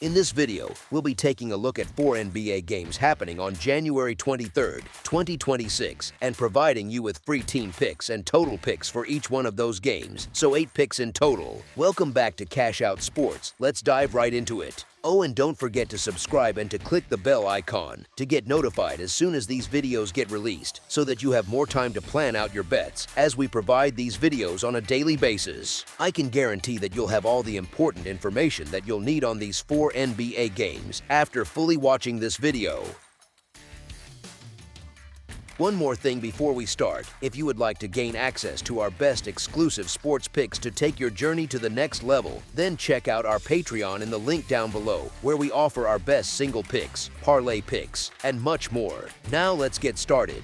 In this video, we'll be taking a look at 4 NBA games happening on January 23rd, 2026, and providing you with free team picks and total picks for each one of those games, so 8 picks in total. Welcome back to Cash Out Sports. Let's dive right into it. Oh, and don't forget to subscribe and to click the bell icon to get notified as soon as these videos get released, so that you have more time to plan out your bets as we provide these videos on a daily basis. I can guarantee that you'll have all the important information that you'll need on these 4 NBA games after fully watching this video. One more thing before we start, if you would like to gain access to our best exclusive sports picks to take your journey to the next level, then check out our Patreon in the link down below, where we offer our best single picks, parlay picks, and much more. Now let's get started.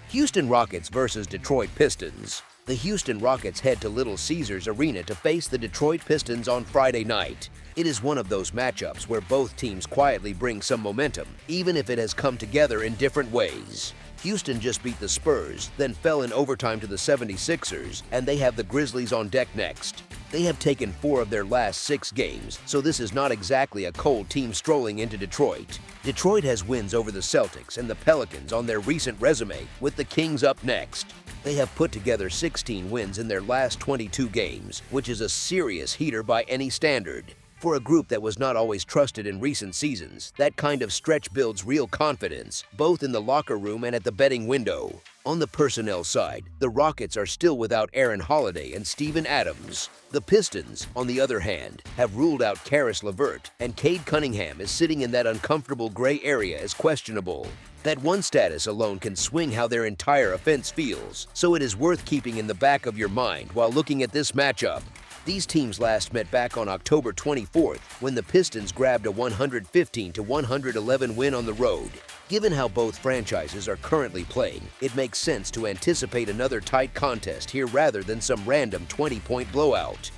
Houston Rockets versus Detroit Pistons. The Houston Rockets head to Little Caesars Arena to face the Detroit Pistons on Friday night. It is one of those matchups where both teams quietly bring some momentum, even if it has come together in different ways. Houston just beat the Spurs, then fell in overtime to the 76ers, and they have the Grizzlies on deck next. They have taken 4 of their last 6 games, so this is not exactly a cold team strolling into Detroit. Detroit has wins over the Celtics and the Pelicans on their recent resume, with the Kings up next. They have put together 16 wins in their last 22 games, which is a serious heater by any standard. For a group that was not always trusted in recent seasons, that kind of stretch builds real confidence, both in the locker room and at the betting window. On the personnel side, the Rockets are still without Aaron Holiday and Steven Adams. The Pistons, on the other hand, have ruled out Karis LeVert, and Cade Cunningham is sitting in that uncomfortable gray area as questionable. That one status alone can swing how their entire offense feels, so it is worth keeping in the back of your mind while looking at this matchup. These teams last met back on October 24th when the Pistons grabbed a 115-111 win on the road. Given how both franchises are currently playing, it makes sense to anticipate another tight contest here rather than some random 20-point blowout.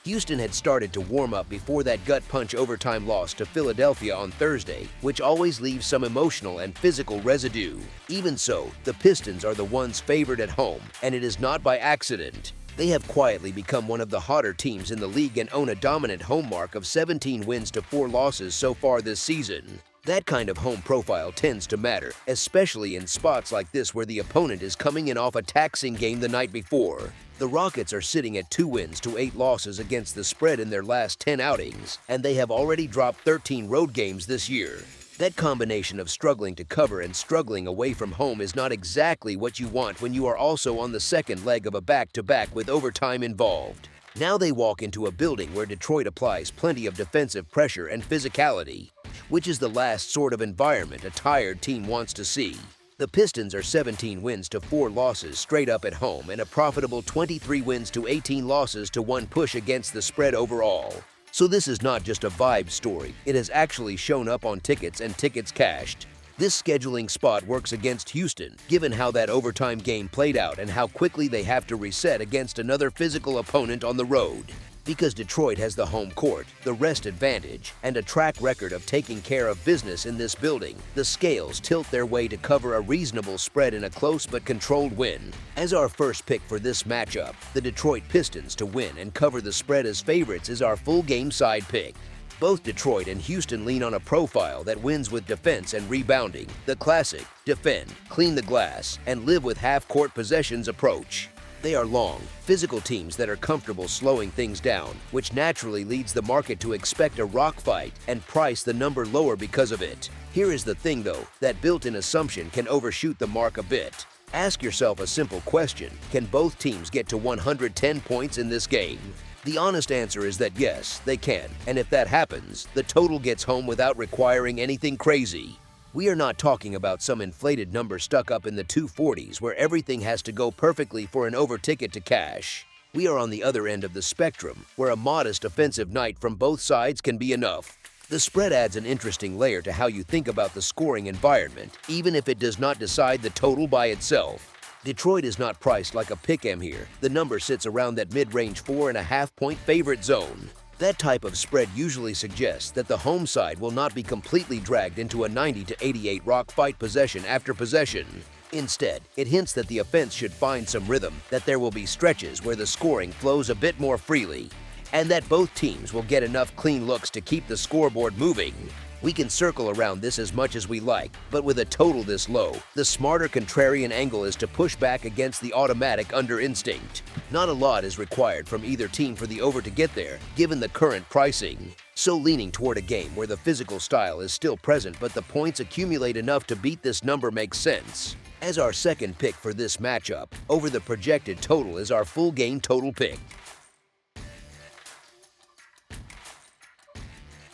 Houston had started to warm up before that gut-punch overtime loss to Philadelphia on Thursday, which always leaves some emotional and physical residue. Even so, the Pistons are the ones favored at home, and it is not by accident. They have quietly become one of the hotter teams in the league and own a dominant home mark of 17 wins to 4 losses so far this season. That kind of home profile tends to matter, especially in spots like this where the opponent is coming in off a taxing game the night before. The Rockets are sitting at 2 wins to 8 losses against the spread in their last 10 outings, and they have already dropped 13 road games this year. That combination of struggling to cover and struggling away from home is not exactly what you want when you are also on the second leg of a back-to-back with overtime involved. Now they walk into a building where Detroit applies plenty of defensive pressure and physicality, which is the last sort of environment a tired team wants to see. The Pistons are 17 wins to 4 losses straight up at home and a profitable 23 wins to 18 losses to 1 push against the spread overall. So this is not just a vibe story, it has actually shown up on tickets and tickets cashed. This scheduling spot works against Houston, given how that overtime game played out and how quickly they have to reset against another physical opponent on the road. Because Detroit has the home court, the rest advantage, and a track record of taking care of business in this building, the scales tilt their way to cover a reasonable spread in a close but controlled win. As our first pick for this matchup, the Detroit Pistons to win and cover the spread as favorites is our full game side pick. Both Detroit and Houston lean on a profile that wins with defense and rebounding, the classic defend, clean the glass, and live with half-court possessions approach. They are long, physical teams that are comfortable slowing things down, which naturally leads the market to expect a rock fight and price the number lower because of it. Here is the thing though, that built-in assumption can overshoot the mark a bit. Ask yourself a simple question: can both teams get to 110 points in this game? The honest answer is that yes, they can, and if that happens, the total gets home without requiring anything crazy. We are not talking about some inflated number stuck up in the 240s where everything has to go perfectly for an over ticket to cash. We are on the other end of the spectrum, where a modest offensive night from both sides can be enough. The spread adds an interesting layer to how you think about the scoring environment, even if it does not decide the total by itself. Detroit is not priced like a pick-em here. The number sits around that mid-range 4.5-point favorite zone. That type of spread usually suggests that the home side will not be completely dragged into a 90-88 rock fight possession after possession. Instead, it hints that the offense should find some rhythm, that there will be stretches where the scoring flows a bit more freely. and that both teams will get enough clean looks to keep the scoreboard moving. We can circle around this as much as we like, but with a total this low, the smarter contrarian angle is to push back against the automatic under instinct. Not a lot is required from either team for the over to get there, given the current pricing. So leaning toward a game where the physical style is still present but the points accumulate enough to beat this number makes sense. As our second pick for this matchup, over the projected total is our full game total pick.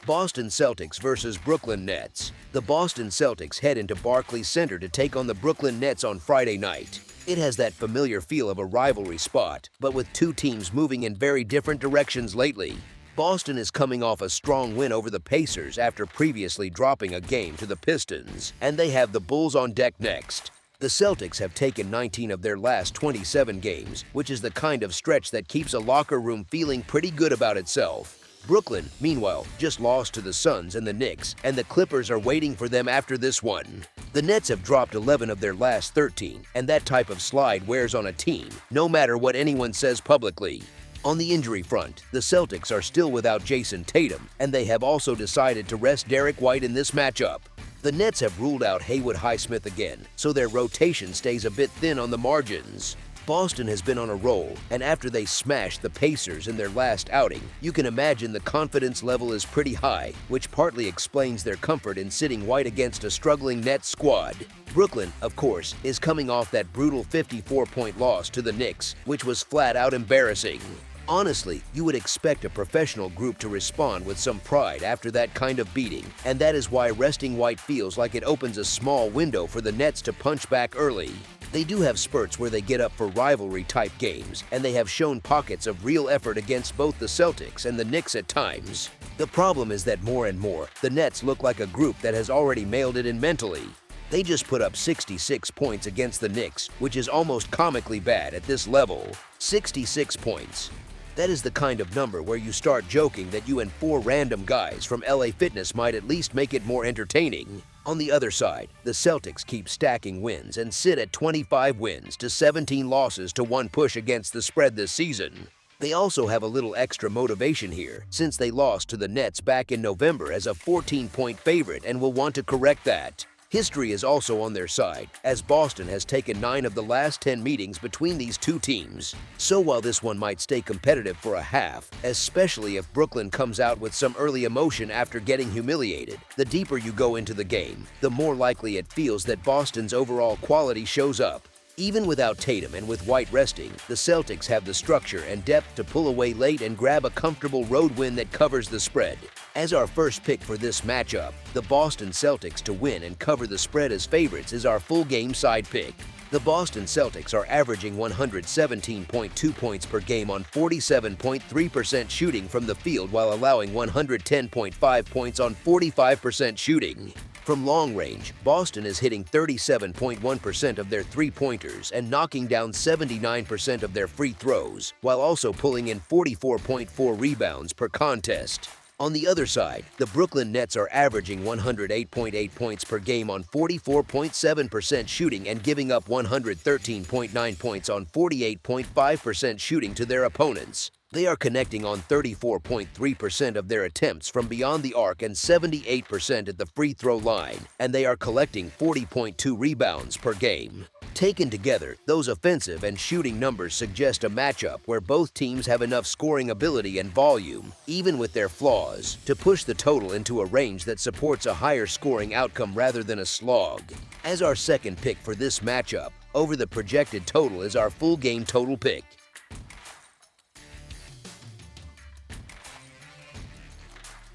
Boston Celtics versus Brooklyn Nets. The Boston Celtics head into Barclays Center to take on the Brooklyn Nets on Friday night. It has that familiar feel of a rivalry spot, but with two teams moving in very different directions lately. Boston is coming off a strong win over the Pacers after previously dropping a game to the Pistons, and they have the Bulls on deck next. The Celtics have taken 19 of their last 27 games, which is the kind of stretch that keeps a locker room feeling pretty good about itself. Brooklyn, meanwhile, just lost to the Suns and the Knicks, and the Clippers are waiting for them after this one. The Nets have dropped 11 of their last 13, and that type of slide wears on a team, no matter what anyone says publicly. On the injury front, the Celtics are still without Jason Tatum, and they have also decided to rest Derek White in this matchup. The Nets have ruled out Haywood Highsmith again, so their rotation stays a bit thin on the margins. Boston has been on a roll, and after they smashed the Pacers in their last outing, you can imagine the confidence level is pretty high, which partly explains their comfort in sitting White against a struggling Nets squad. Brooklyn, of course, is coming off that brutal 54-point loss to the Knicks, which was flat-out embarrassing. Honestly, you would expect a professional group to respond with some pride after that kind of beating, and that is why resting White feels like it opens a small window for the Nets to punch back early. They do have spurts where they get up for rivalry-type games, and they have shown pockets of real effort against both the Celtics and the Knicks at times. The problem is that more and more, the Nets look like a group that has already mailed it in mentally. They just put up 66 points against the Knicks, which is almost comically bad at this level. 66 points. That is the kind of number where you start joking that you and 4 random guys from LA Fitness might at least make it more entertaining. On the other side, the Celtics keep stacking wins and sit at 25 wins to 17 losses to 1 push against the spread this season. They also have a little extra motivation here since they lost to the Nets back in November as a 14-point favorite and will want to correct that. History is also on their side, as Boston has taken 9 of the last 10 meetings between these two teams. So while this one might stay competitive for a half, especially if Brooklyn comes out with some early emotion after getting humiliated, the deeper you go into the game, the more likely it feels that Boston's overall quality shows up. Even without Tatum and with White resting, the Celtics have the structure and depth to pull away late and grab a comfortable road win that covers the spread. As our first pick for this matchup, the Boston Celtics to win and cover the spread as favorites is our full game side pick. The Boston Celtics are averaging 117.2 points per game on 47.3% shooting from the field while allowing 110.5 points on 45% shooting. From long range, Boston is hitting 37.1% of their three-pointers and knocking down 79% of their free throws, while also pulling in 44.4 rebounds per contest. On the other side, the Brooklyn Nets are averaging 108.8 points per game on 44.7% shooting and giving up 113.9 points on 48.5% shooting to their opponents. They are connecting on 34.3% of their attempts from beyond the arc and 78% at the free throw line, and they are collecting 40.2 rebounds per game. Taken together, those offensive and shooting numbers suggest a matchup where both teams have enough scoring ability and volume, even with their flaws, to push the total into a range that supports a higher scoring outcome rather than a slog. As our second pick for this matchup, over the projected total is our full game total pick.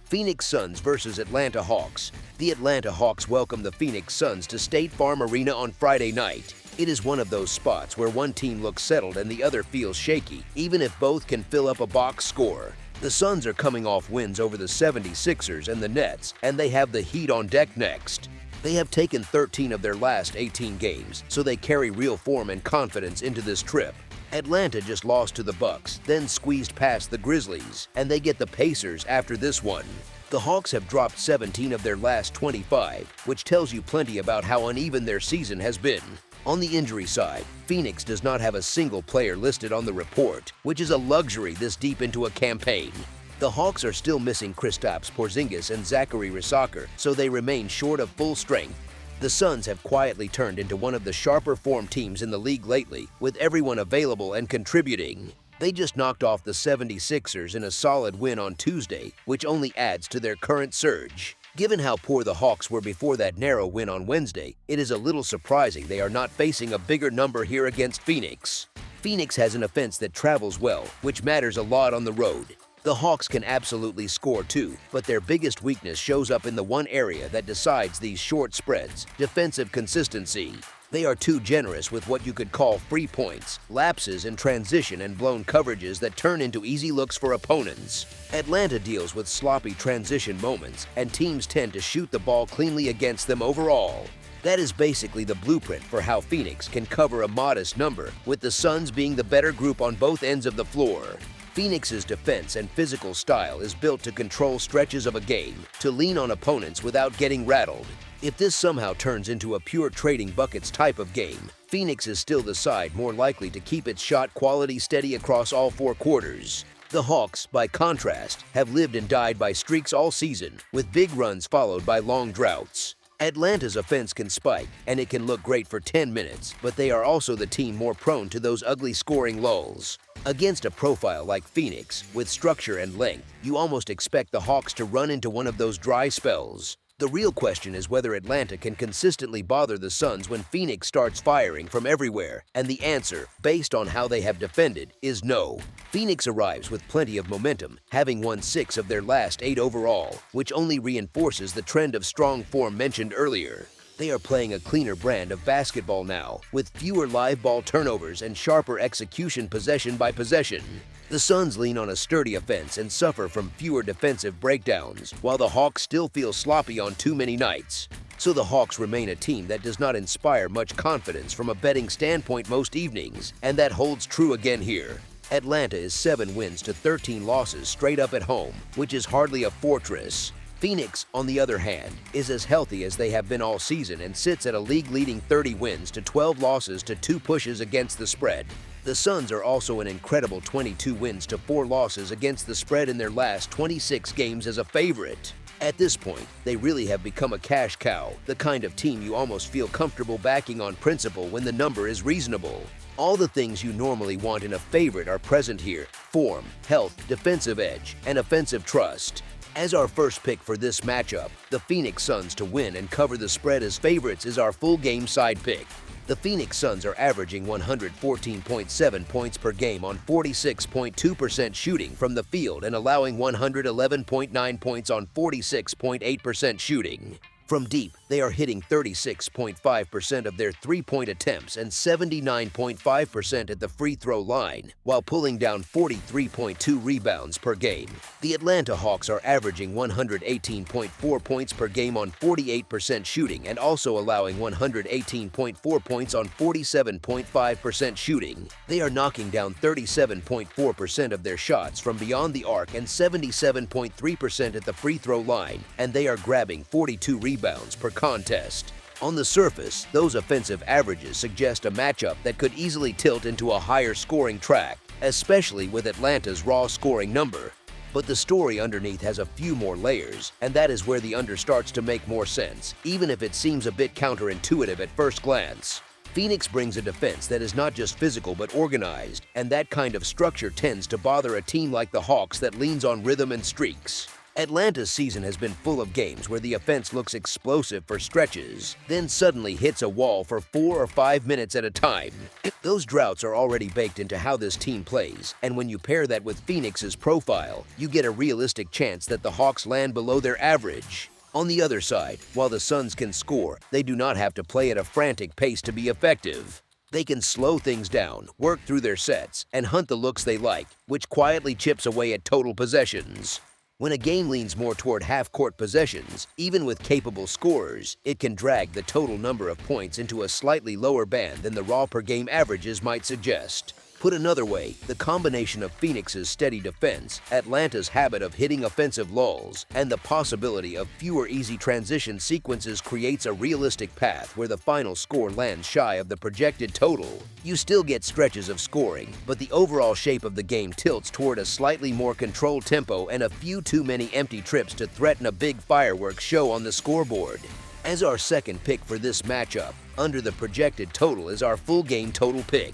Phoenix Suns versus Atlanta Hawks. The Atlanta Hawks welcome the Phoenix Suns to State Farm Arena on Friday night. It is one of those spots where one team looks settled and the other feels shaky, even if both can fill up a box score. The Suns are coming off wins over the 76ers and the Nets, and they have the Heat on deck next. They have taken 13 of their last 18 games, so they carry real form and confidence into this trip. Atlanta just lost to the Bucks, then squeezed past the Grizzlies, and they get the Pacers after this one. The Hawks have dropped 17 of their last 25, which tells you plenty about how uneven their season has been. On the injury side, Phoenix does not have a single player listed on the report, which is a luxury this deep into a campaign. The Hawks are still missing Kristaps Porzingis and Zachary Rysakar, so they remain short of full strength. The Suns have quietly turned into one of the sharper form teams in the league lately, with everyone available and contributing. They just knocked off the 76ers in a solid win on Tuesday, which only adds to their current surge. Given how poor the Hawks were before that narrow win on Wednesday, it is a little surprising they are not facing a bigger number here against Phoenix. Phoenix has an offense that travels well, which matters a lot on the road. The Hawks can absolutely score too, but their biggest weakness shows up in the one area that decides these short spreads: defensive consistency. They are too generous with what you could call free points, lapses in transition, and blown coverages that turn into easy looks for opponents. Atlanta deals with sloppy transition moments, and teams tend to shoot the ball cleanly against them overall. That is basically the blueprint for how Phoenix can cover a modest number, with the Suns being the better group on both ends of the floor. Phoenix's defense and physical style is built to control stretches of a game, to lean on opponents without getting rattled. If this somehow turns into a pure trading buckets type of game, Phoenix is still the side more likely to keep its shot quality steady across all 4 quarters. The Hawks, by contrast, have lived and died by streaks all season, with big runs followed by long droughts. Atlanta's offense can spike, and it can look great for 10 minutes, but they are also the team more prone to those ugly scoring lulls. Against a profile like Phoenix, with structure and length, you almost expect the Hawks to run into one of those dry spells. The real question is whether Atlanta can consistently bother the Suns when Phoenix starts firing from everywhere, and the answer, based on how they have defended, is no. Phoenix arrives with plenty of momentum, having won 6 of their last 8 overall, which only reinforces the trend of strong form mentioned earlier. They are playing a cleaner brand of basketball now, with fewer live ball turnovers and sharper execution possession by possession. The Suns lean on a sturdy offense and suffer from fewer defensive breakdowns, while the Hawks still feel sloppy on too many nights. So the Hawks remain a team that does not inspire much confidence from a betting standpoint most evenings, and that holds true again here. Atlanta is 7 wins to 13 losses straight up at home, which is hardly a fortress. Phoenix, on the other hand, is as healthy as they have been all season and sits at a league-leading 30 wins to 12 losses to 2 pushes against the spread. The Suns are also an incredible 22 wins to 4 losses against the spread in their last 26 games as a favorite. At this point, they really have become a cash cow, the kind of team you almost feel comfortable backing on principle when the number is reasonable. All the things you normally want in a favorite are present here: form, health, defensive edge, and offensive trust. As our first pick for this matchup, the Phoenix Suns to win and cover the spread as favorites is our full game side pick. The Phoenix Suns are averaging 114.7 points per game on 46.2% shooting from the field and allowing 111.9 points on 46.8% shooting. From deep, they are hitting 36.5% of their three-point attempts and 79.5% at the free throw line, while pulling down 43.2 rebounds per game. The Atlanta Hawks are averaging 118.4 points per game on 48% shooting and also allowing 118.4 points on 47.5% shooting. They are knocking down 37.4% of their shots from beyond the arc and 77.3% at the free throw line, and they are grabbing 42 rebounds per contest. On the surface, those offensive averages suggest a matchup that could easily tilt into a higher scoring track, especially with Atlanta's raw scoring number. But the story underneath has a few more layers, and that is where the under starts to make more sense, even if it seems a bit counterintuitive at first glance. Phoenix brings a defense that is not just physical but organized, and that kind of structure tends to bother a team like the Hawks that leans on rhythm and streaks. Atlanta's season has been full of games where the offense looks explosive for stretches, then suddenly hits a wall for 4 or 5 minutes at a time. Those droughts are already baked into how this team plays, and when you pair that with Phoenix's profile, you get a realistic chance that the Hawks land below their average. On the other side, while the Suns can score, they do not have to play at a frantic pace to be effective. They can slow things down, work through their sets, and hunt the looks they like, which quietly chips away at total possessions. When a game leans more toward half-court possessions, even with capable scorers, it can drag the total number of points into a slightly lower band than the raw per-game averages might suggest. Put another way, the combination of Phoenix's steady defense, Atlanta's habit of hitting offensive lulls, and the possibility of fewer easy transition sequences creates a realistic path where the final score lands shy of the projected total. You still get stretches of scoring, but the overall shape of the game tilts toward a slightly more controlled tempo and a few too many empty trips to threaten a big fireworks show on the scoreboard. As our second pick for this matchup, under the projected total is our full game total pick.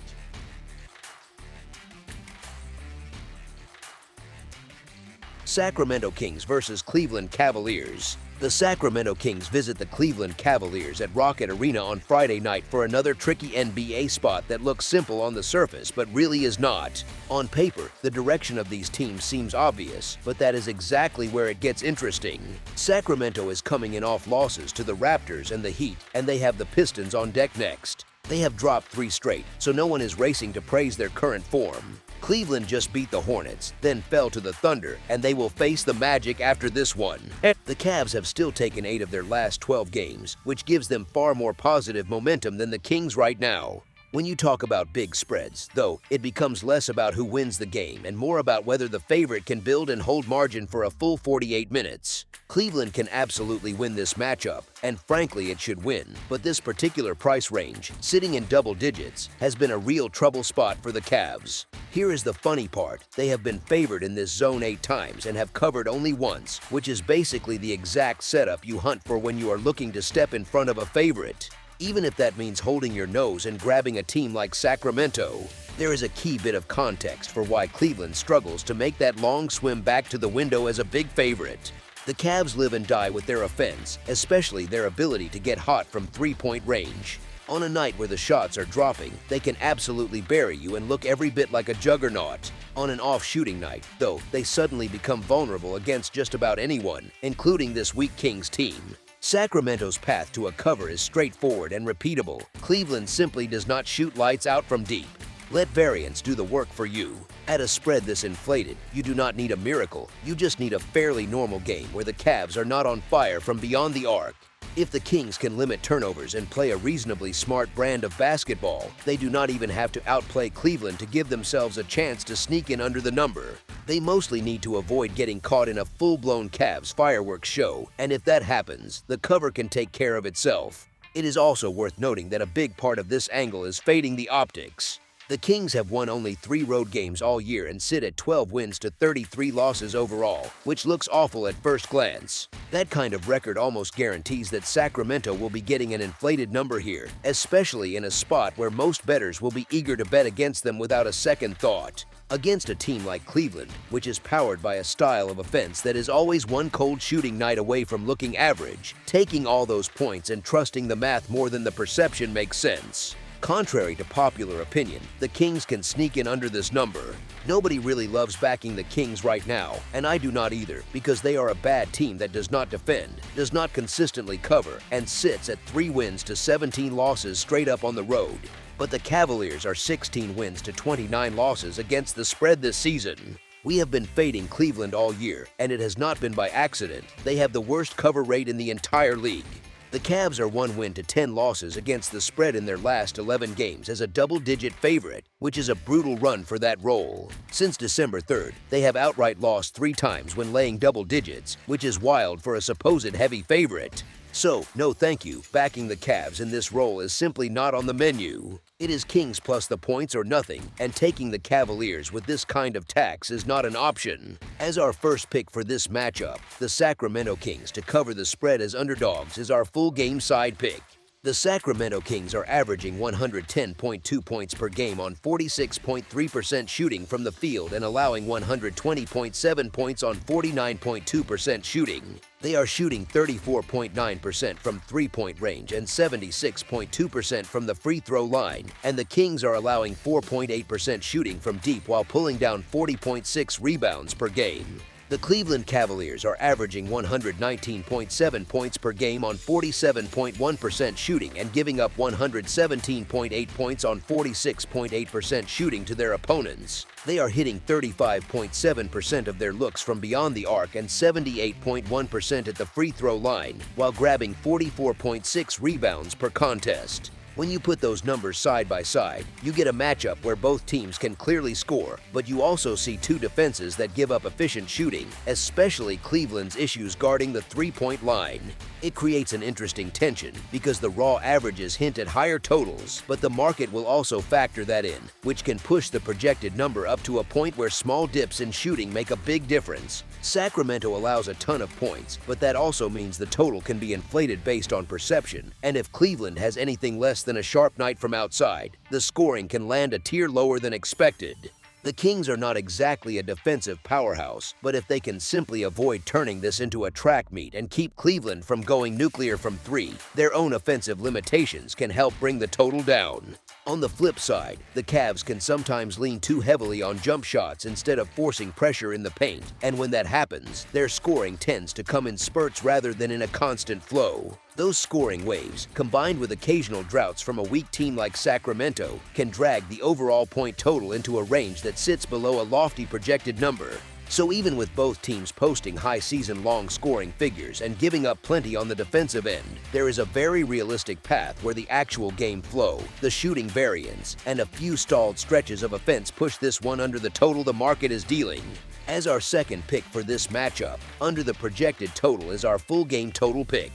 Sacramento Kings versus Cleveland Cavaliers. The Sacramento Kings visit the Cleveland Cavaliers at Rocket Arena on Friday night for another tricky NBA spot that looks simple on the surface but really is not. On paper, the direction of these teams seems obvious, but that is exactly where it gets interesting. Sacramento is coming in off losses to the Raptors and the Heat, and they have the Pistons on deck next. They have dropped 3 straight, so no one is racing to praise their current form. Cleveland just beat the Hornets, then fell to the Thunder, and they will face the Magic after this one. The Cavs have still taken 8 of their last 12 games, which gives them far more positive momentum than the Kings right now. When you talk about big spreads, though, it becomes less about who wins the game and more about whether the favorite can build and hold margin for a full 48 minutes. Cleveland can absolutely win this matchup, and frankly it should win, but this particular price range, sitting in double digits, has been a real trouble spot for the Cavs. Here is the funny part, they have been favored in this zone 8 times and have covered only once, which is basically the exact setup you hunt for when you are looking to step in front of a favorite. Even if that means holding your nose and grabbing a team like Sacramento. There is a key bit of context for why Cleveland struggles to make that long swim back to the window as a big favorite. The Cavs live and die with their offense, especially their ability to get hot from 3-point range. On a night where the shots are dropping, they can absolutely bury you and look every bit like a juggernaut. On an off-shooting night, though, they suddenly become vulnerable against just about anyone, including this weak Kings team. Sacramento's path to a cover is straightforward and repeatable. Cleveland simply does not shoot lights out from deep. Let variance do the work for you. At a spread this inflated, you do not need a miracle. You just need a fairly normal game where the Cavs are not on fire from beyond the arc. If the Kings can limit turnovers and play a reasonably smart brand of basketball, they do not even have to outplay Cleveland to give themselves a chance to sneak in under the number. They mostly need to avoid getting caught in a full-blown Cavs fireworks show, and if that happens, the cover can take care of itself. It is also worth noting that a big part of this angle is fading the optics. The Kings have won only 3 road games all year and sit at 12 wins to 33 losses overall, which looks awful at first glance. That kind of record almost guarantees that Sacramento will be getting an inflated number here, especially in a spot where most bettors will be eager to bet against them without a second thought. Against a team like Cleveland, which is powered by a style of offense that is always one cold shooting night away from looking average, taking all those points and trusting the math more than the perception makes sense. Contrary to popular opinion, the Kings can sneak in under this number. Nobody really loves backing the Kings right now, and I do not either, because they are a bad team that does not defend, does not consistently cover, and sits at 3 wins to 17 losses straight up on the road. But the Cavaliers are 16 wins to 29 losses against the spread this season. We have been fading Cleveland all year, and it has not been by accident. They have the worst cover rate in the entire league. The Cavs are 1 win to 10 losses against the spread in their last 11 games as a double-digit favorite, which is a brutal run for that role. Since December 3rd, they have outright lost 3 times when laying double digits, which is wild for a supposed heavy favorite. So, no thank you, backing the Cavs in this role is simply not on the menu. It is Kings plus the points or nothing, and taking the Cavaliers with this kind of tax is not an option. As our first pick for this matchup, the Sacramento Kings to cover the spread as underdogs is our full game side pick. The Sacramento Kings are averaging 110.2 points per game on 46.3% shooting from the field and allowing 120.7 points on 49.2% shooting. They are shooting 34.9% from three-point range and 76.2% from the free throw line, and the Kings are allowing 4.8% shooting from deep while pulling down 40.6 rebounds per game. The Cleveland Cavaliers are averaging 119.7 points per game on 47.1% shooting and giving up 117.8 points on 46.8% shooting to their opponents. They are hitting 35.7% of their looks from beyond the arc and 78.1% at the free throw line, while grabbing 44.6 rebounds per contest. When you put those numbers side by side, you get a matchup where both teams can clearly score, but you also see two defenses that give up efficient shooting, especially Cleveland's issues guarding the three-point line. It creates an interesting tension because the raw averages hint at higher totals, but the market will also factor that in, which can push the projected number up to a point where small dips in shooting make a big difference. Sacramento allows a ton of points, but that also means the total can be inflated based on perception, and if Cleveland has anything less than a sharp night from outside, the scoring can land a tier lower than expected. The Kings are not exactly a defensive powerhouse, but if they can simply avoid turning this into a track meet and keep Cleveland from going nuclear from three, their own offensive limitations can help bring the total down. On the flip side, the Cavs can sometimes lean too heavily on jump shots instead of forcing pressure in the paint, and when that happens, their scoring tends to come in spurts rather than in a constant flow. Those scoring waves, combined with occasional droughts from a weak team like Sacramento, can drag the overall point total into a range that sits below a lofty projected number. So even with both teams posting high season-long scoring figures and giving up plenty on the defensive end, there is a very realistic path where the actual game flow, the shooting variance, and a few stalled stretches of offense push this one under the total the market is dealing. As our second pick for this matchup, under the projected total is our full game total pick.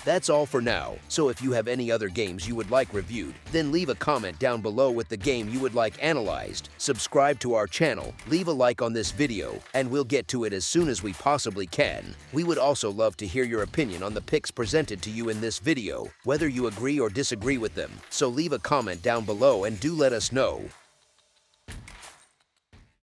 That's all for now, so if you have any other games you would like reviewed, then leave a comment down below with the game you would like analyzed, subscribe to our channel, leave a like on this video, and we'll get to it as soon as we possibly can. We would also love to hear your opinion on the picks presented to you in this video, whether you agree or disagree with them, so leave a comment down below and do let us know.